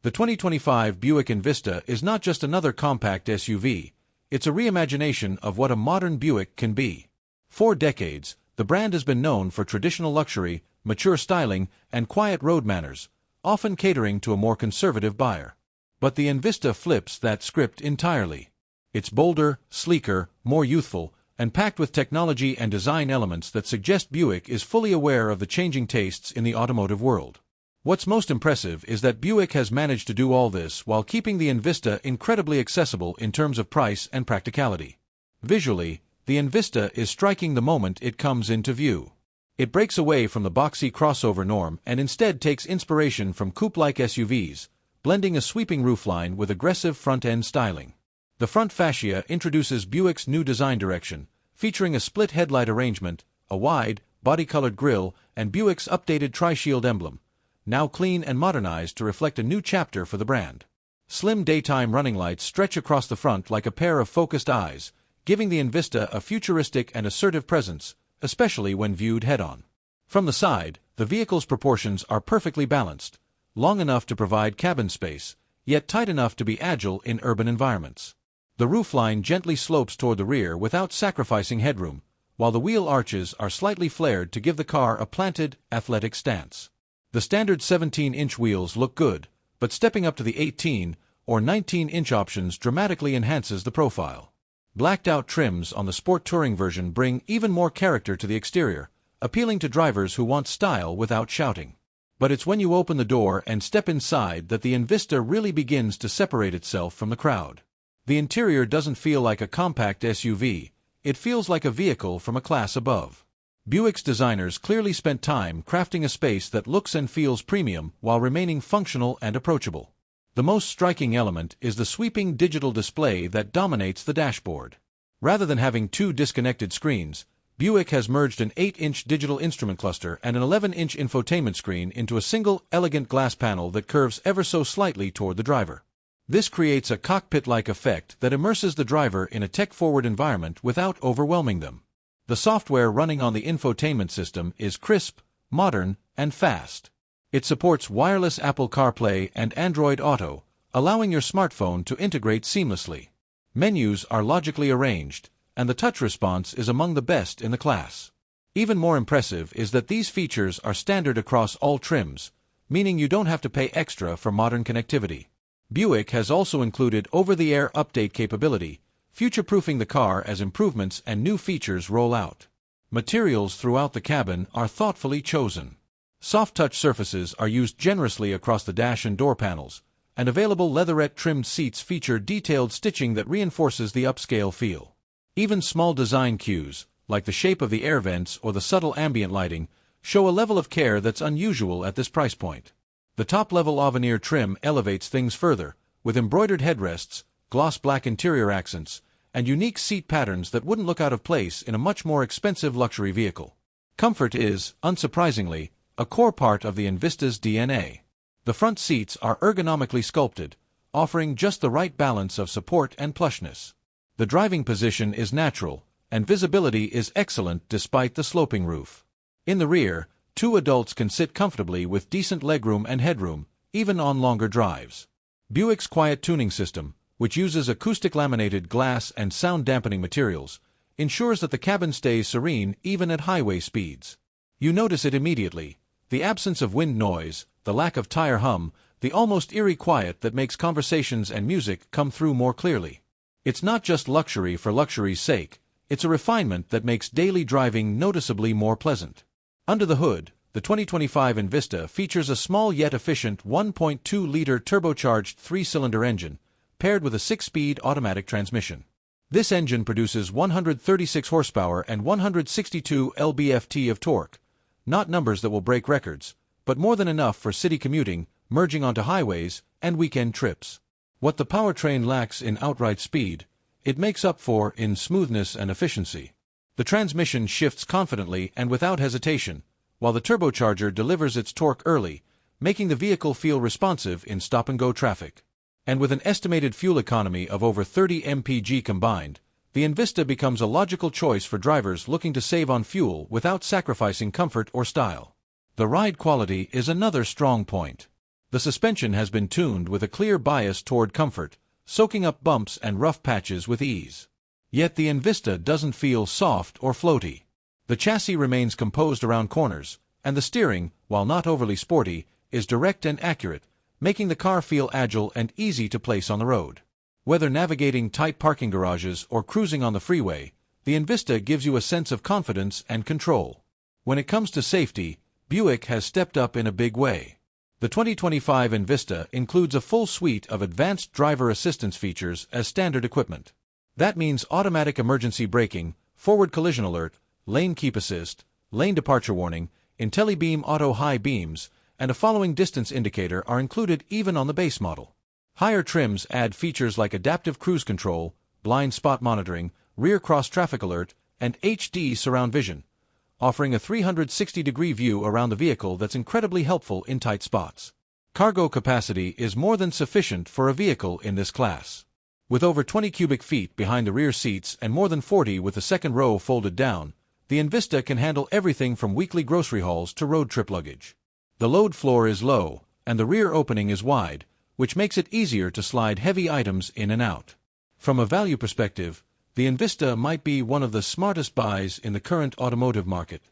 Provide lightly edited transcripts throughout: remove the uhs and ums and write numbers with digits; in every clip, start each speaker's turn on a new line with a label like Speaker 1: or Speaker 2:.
Speaker 1: The 2025 Buick Envista is not just another compact SUV, it's a reimagination of what a modern Buick can be. For decades, the brand has been known for traditional luxury, mature styling, and quiet road manners, often catering to a more conservative buyer. But the Envista flips that script entirely. It's bolder, sleeker, more youthful, and packed with technology and design elements that suggest Buick is fully aware of the changing tastes in the automotive world. What's most impressive is that Buick has managed to do all this while keeping the Envista incredibly accessible in terms of price and practicality. Visually, the Envista is striking the moment it comes into view. It breaks away from the boxy crossover norm and instead takes inspiration from coupe-like SUVs, blending a sweeping roofline with aggressive front-end styling. The front fascia introduces Buick's new design direction, featuring a split headlight arrangement, a wide, body-colored grille, and Buick's updated tri-shield emblem, now clean and modernized to reflect a new chapter for the brand. Slim daytime running lights stretch across the front like a pair of focused eyes, giving the Envista a futuristic and assertive presence, especially when viewed head-on. From the side, the vehicle's proportions are perfectly balanced, long enough to provide cabin space, yet tight enough to be agile in urban environments. The roofline gently slopes toward the rear without sacrificing headroom, while the wheel arches are slightly flared to give the car a planted, athletic stance. The standard 17-inch wheels look good, but stepping up to the 18 or 19-inch options dramatically enhances the profile. Blacked-out trims on the Sport Touring version bring even more character to the exterior, appealing to drivers who want style without shouting. But it's when you open the door and step inside that the Envista really begins to separate itself from the crowd. The interior doesn't feel like a compact SUV, it feels like a vehicle from a class above. Buick's designers clearly spent time crafting a space that looks and feels premium while remaining functional and approachable. The most striking element is the sweeping digital display that dominates the dashboard. Rather than having two disconnected screens, Buick has merged an 8-inch digital instrument cluster and an 11-inch infotainment screen into a single, elegant glass panel that curves ever so slightly toward the driver. This creates a cockpit-like effect that immerses the driver in a tech-forward environment without overwhelming them. The software running on the infotainment system is crisp, modern, and fast. It supports wireless Apple CarPlay and Android Auto, allowing your smartphone to integrate seamlessly. Menus are logically arranged, and the touch response is among the best in the class. Even more impressive is that these features are standard across all trims, meaning you don't have to pay extra for modern connectivity. Buick has also included over-the-air update capability, future-proofing the car as improvements and new features roll out. Materials throughout the cabin are thoughtfully chosen. Soft-touch surfaces are used generously across the dash and door panels, and available leatherette-trimmed seats feature detailed stitching that reinforces the upscale feel. Even small design cues, like the shape of the air vents or the subtle ambient lighting, show a level of care that's unusual at this price point. The top-level Avenir trim elevates things further, with embroidered headrests, gloss black interior accents, and unique seat patterns that wouldn't look out of place in a much more expensive luxury vehicle. Comfort is, unsurprisingly, a core part of the Envista's DNA. The front seats are ergonomically sculpted, offering just the right balance of support and plushness. The driving position is natural, and visibility is excellent despite the sloping roof. In the rear, two adults can sit comfortably with decent legroom and headroom, even on longer drives. Buick's quiet tuning system, which uses acoustic laminated glass and sound-dampening materials, ensures that the cabin stays serene even at highway speeds. You notice it immediately: the absence of wind noise, the lack of tire hum, the almost eerie quiet that makes conversations and music come through more clearly. It's not just luxury for luxury's sake, it's a refinement that makes daily driving noticeably more pleasant. Under the hood, the 2025 Envista features a small yet efficient 1.2-liter turbocharged 3-cylinder engine, paired with a 6-speed automatic transmission. This engine produces 136 horsepower and 162 lb-ft of torque, not numbers that will break records, but more than enough for city commuting, merging onto highways, and weekend trips. What the powertrain lacks in outright speed, it makes up for in smoothness and efficiency. The transmission shifts confidently and without hesitation, while the turbocharger delivers its torque early, making the vehicle feel responsive in stop-and-go traffic. And with an estimated fuel economy of over 30 mpg combined, the Envista becomes a logical choice for drivers looking to save on fuel without sacrificing comfort or style. The ride quality is another strong point. The suspension has been tuned with a clear bias toward comfort, soaking up bumps and rough patches with ease. Yet the Envista doesn't feel soft or floaty. The chassis remains composed around corners, and the steering, while not overly sporty, is direct and accurate, making the car feel agile and easy to place on the road. Whether navigating tight parking garages or cruising on the freeway, the Envista gives you a sense of confidence and control. When it comes to safety, Buick has stepped up in a big way. The 2025 Envista includes a full suite of advanced driver assistance features as standard equipment. That means automatic emergency braking, forward collision alert, lane keep assist, lane departure warning, IntelliBeam auto high beams, and a following distance indicator are included even on the base model. Higher trims add features like adaptive cruise control, blind spot monitoring, rear cross traffic alert, and HD surround vision, offering a 360-degree view around the vehicle that's incredibly helpful in tight spots. Cargo capacity is more than sufficient for a vehicle in this class. With over 20 cubic feet behind the rear seats and more than 40 with the second row folded down, the Envista can handle everything from weekly grocery hauls to road trip luggage. The load floor is low, and the rear opening is wide, which makes it easier to slide heavy items in and out. From a value perspective, the Envista might be one of the smartest buys in the current automotive market.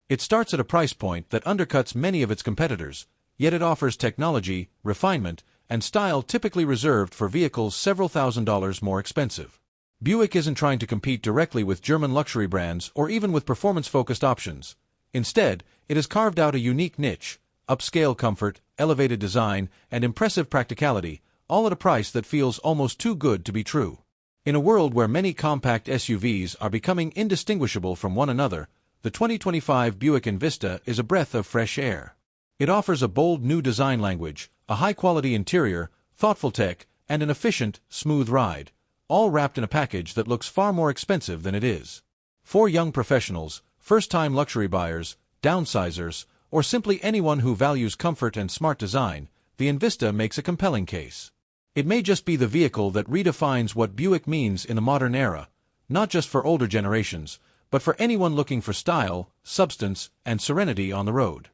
Speaker 1: It starts at a price point that undercuts many of its competitors, yet it offers technology, refinement, and style typically reserved for vehicles several $1,000s more expensive. Buick isn't trying to compete directly with German luxury brands or even with performance-focused options. Instead, it has carved out a unique niche: upscale comfort, elevated design, and impressive practicality, all at a price that feels almost too good to be true. In a world where many compact SUVs are becoming indistinguishable from one another, the 2025 Buick Envista is a breath of fresh air. It offers a bold new design language, a high-quality interior, thoughtful tech, and an efficient, smooth ride, all wrapped in a package that looks far more expensive than it is. For young professionals, first-time luxury buyers, downsizers, or simply anyone who values comfort and smart design, the Envista makes a compelling case. It may just be the vehicle that redefines what Buick means in the modern era, not just for older generations, but for anyone looking for style, substance, and serenity on the road.